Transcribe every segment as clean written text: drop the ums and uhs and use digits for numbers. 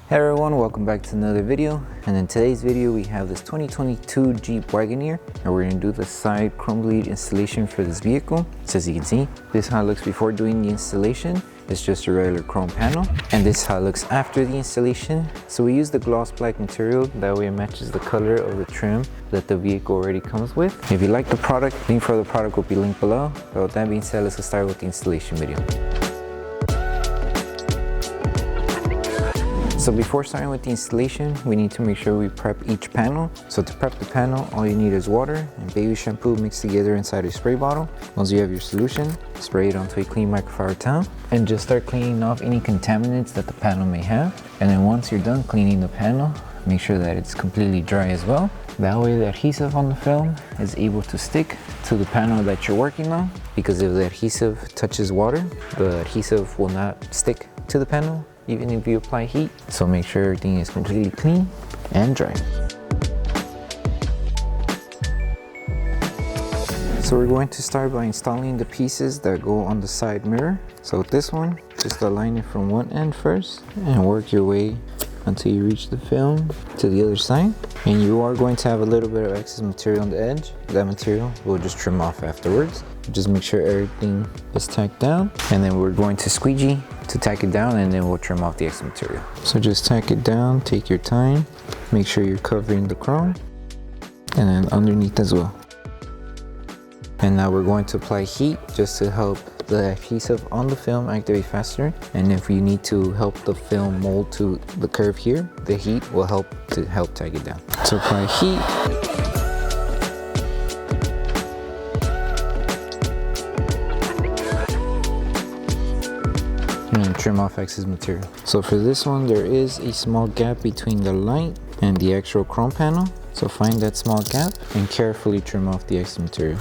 Hey everyone, welcome back to another video. And in today's video we have this 2022 Jeep Wagoneer, and we're going to do the side chrome delete installation for this vehicle. So as you can see, this is how it looks before doing the installation. It's just a regular chrome panel, and this is how it looks after the installation. So we use the gloss black material, that way it matches the color of the trim that the vehicle already comes with. If you like the product, link for the product will be linked below. But with that being said, let's get started with the installation video. So before starting with the installation, we need to make sure we prep each panel. So to prep the panel, all you need is water and baby shampoo mixed together inside a spray bottle. Once you have your solution, spray it onto a clean microfiber towel and just start cleaning off any contaminants that the panel may have. And then once you're done cleaning the panel, make sure that it's completely dry as well. That way the adhesive on the film is able to stick to the panel that you're working on, because if the adhesive touches water, the adhesive will not stick to the panel even if you apply heat. So make sure everything is completely clean and dry. So we're going to start by installing the pieces that go on the side mirror. So with this one, just align it from one end first and work your way until you reach the film to the other side. And you are going to have a little bit of excess material on the edge. That material we'll just trim off afterwards. Just make sure everything is tacked down, and then we're going to squeegee to tack it down, and then we'll trim off the extra material. So just tack it down, take your time, make sure you're covering the chrome, and then underneath as well. And now we're going to apply heat just to help the adhesive on the film activate faster. And if you need to help the film mold to the curve here, the heat will help tack it down. So apply heat. And trim off excess material. So for this one, there is a small gap between the light and the actual chrome panel. So find that small gap and carefully trim off the excess material.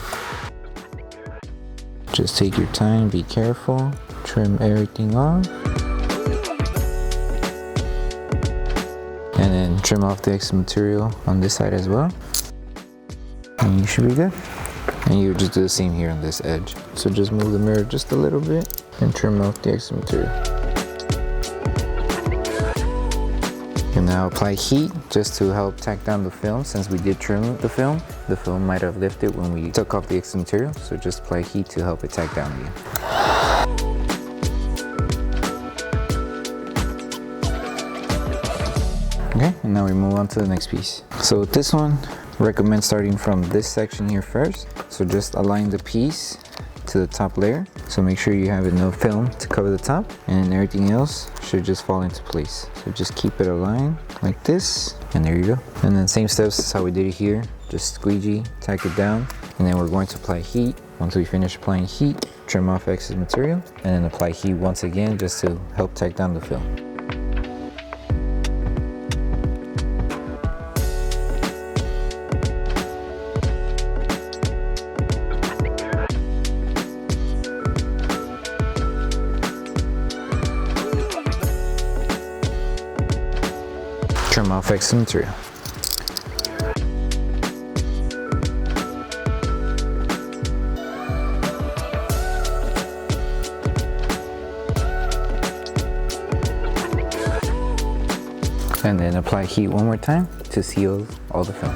Just take your time, be careful, trim everything off. And then trim off the excess material on this side as well. And you should be good. And you just do the same here on this edge. So just move the mirror just a little bit and trim off the extra material. And now apply heat just to help tack down the film. Since we did trim the film might have lifted when we took off the extra material. So just apply heat to help it tack down again. Okay, and now we move on to the next piece. So with this one, recommend starting from this section here first. So just align the piece to the top layer. So make sure you have enough film to cover the top, and everything else should just fall into place. So just keep it aligned like this, and there you go. And then same steps as how we did it here. Just squeegee, tack it down, and then we're going to apply heat. Once we finish applying heat, trim off excess material, and then apply heat once again just to help tack down the film. Trim off excess material. And then apply heat one more time to seal all the film.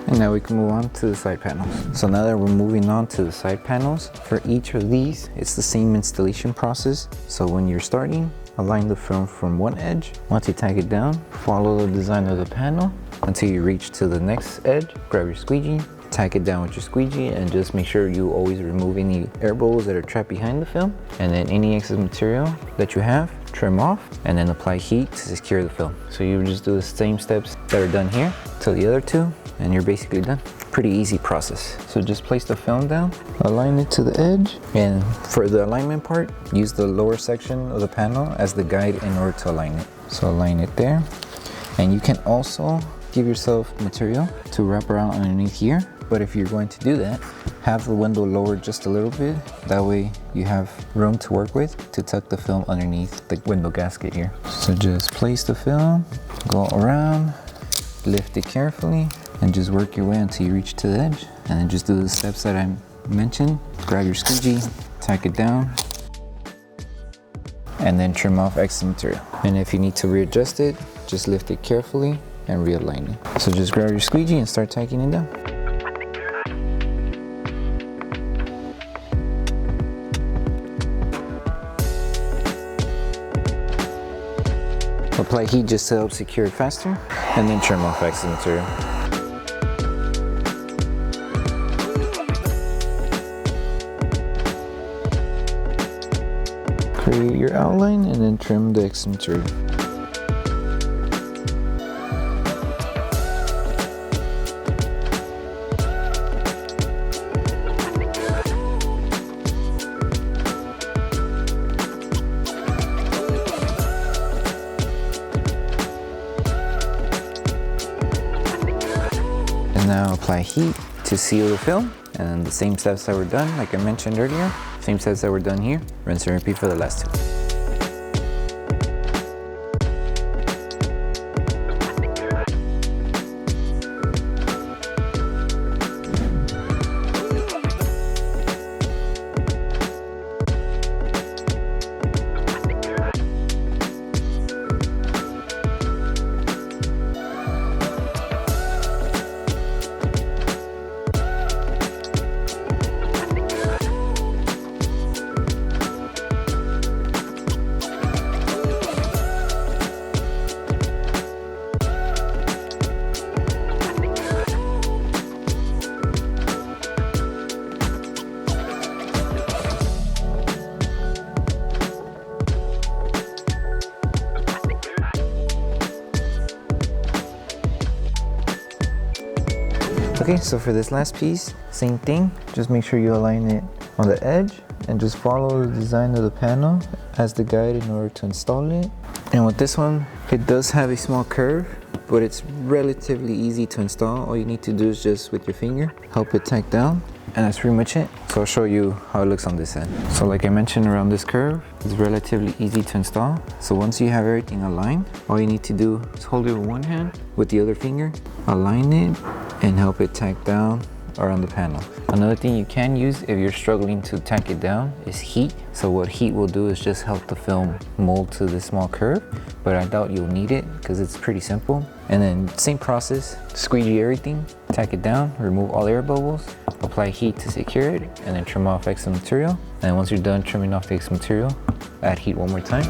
And now we can move on to the side panels. So now that we're moving on to the side panels, for each of these, it's the same installation process. So when you're starting, align the film from one edge. Once you tack it down, follow the design of the panel until you reach to the next edge. Grab your squeegee, tack it down with your squeegee, and just make sure you always remove any air bubbles that are trapped behind the film. And then any excess material that you have, trim off, and then apply heat to secure the film. So you just do the same steps that are done here to the other two, and you're basically done. Pretty easy process. So just place the film down, align it to the edge, and for the alignment part, use the lower section of the panel as the guide in order to align it. So align it there, and you can also give yourself material to wrap around underneath here. But if you're going to do that, have the window lowered just a little bit. That way you have room to work with to tuck the film underneath the window gasket here. So just place the film, go around, lift it carefully, and just work your way until you reach to the edge. And then just do the steps that I mentioned, grab your squeegee, tack it down, and then trim off excess material. And if you need to readjust it, just lift it carefully and realign it. So just grab your squeegee and start tacking it down. Apply heat just to help secure it faster, and then trim off excess material. Create your outline and then trim the excess material. And now apply heat to seal the film, and the same steps that were done, like I mentioned earlier, same steps that were done here, rinse and repeat for the last two. Okay, so for this last piece, same thing. Just make sure you align it on the edge and just follow the design of the panel as the guide in order to install it. And with this one, it does have a small curve, but it's relatively easy to install. All you need to do is just with your finger, help it tack down, and that's pretty much it. So I'll show you how it looks on this end. So like I mentioned, around this curve, it's relatively easy to install. So once you have everything aligned, all you need to do is hold it with one hand, with the other finger, align it, and help it tack down around the panel. Another thing you can use if you're struggling to tack it down is heat. So what heat will do is just help the film mold to this small curve, but I doubt you'll need it because it's pretty simple. And then same process, squeegee everything, tack it down, remove all air bubbles, apply heat to secure it, and then trim off excess material. And once you're done trimming off the excess material, add heat one more time.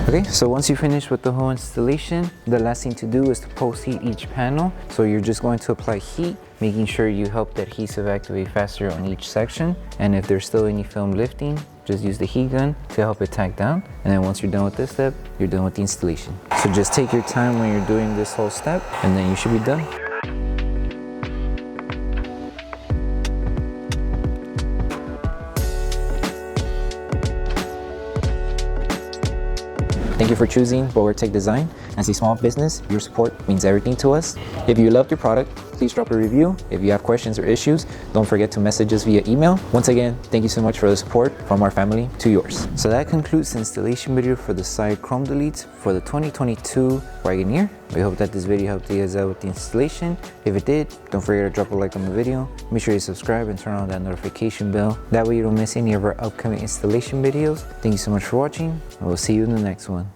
Okay, so once you finish with the whole installation, the last thing to do is to post heat each panel. So you're just going to apply heat, making sure you help the adhesive activate faster on each section. And if there's still any film lifting, just use the heat gun to help it tack down. And then once you're done with this step, you're done with the installation. So just take your time when you're doing this whole step, and then you should be done. Thank you for choosing Bogar Tech Design. As a small business, your support means everything to us. If you loved your product, please drop a review. If you have questions or issues, don't forget to message us via email. Once again, thank you so much for the support from our family to yours. So that concludes the installation video for the side chrome deletes for the 2022 Wagoneer. We hope that this video helped you guys out with the installation. If it did, don't forget to drop a like on the video. Make sure you subscribe and turn on that notification bell. That way you don't miss any of our upcoming installation videos. Thank you so much for watching, and we'll see you in the next one.